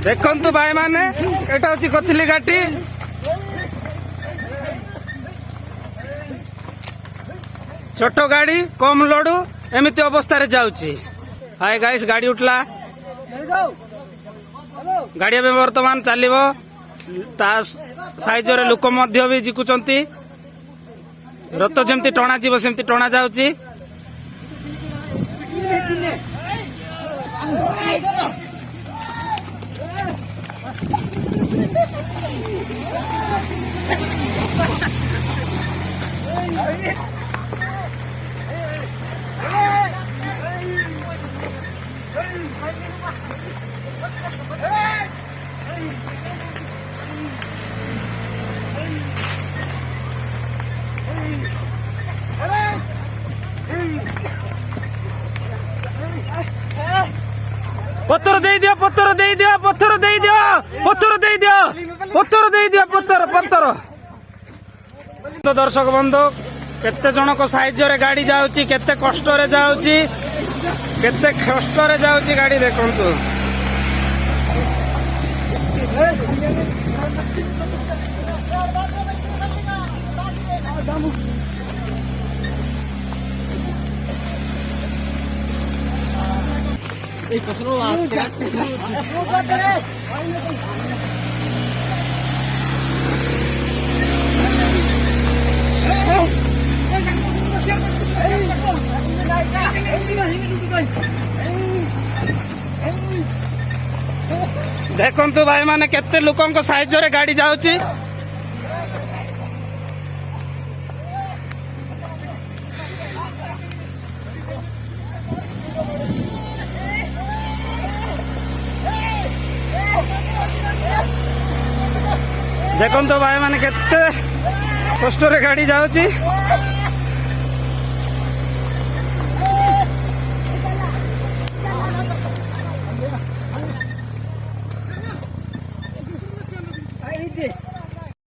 देखु भाई मैंने एटा हूँ कथिली घाटी छोट गाड़ी कम लोडू एमती अवस्था जाऊँगी। हाय गाइस गाड़ी उठला गाड़ी अब बर्तमान चलो साइज रे लोक भी जिकुचंती रथ जमती टणा जीव सेमती टणा जाऊँगी। पत्थर दे दियो पत्थर दे दियो पत्थर दे दियो पत्थर दे दियो पत्थर दे दियो पत्थर पत्थर। तो दर्शक बंधु केते जनक साइज रे गाड़ी जाउची केते कष्ट रे जाउची केते कष्ट रे जाउची गाड़ी देखंतु। देखंतु भाई माने केते लोकंक साइज रे गाड़ी जाउची। देखंतु भाई माने केते कष्ट रे गाड़ी जाउची।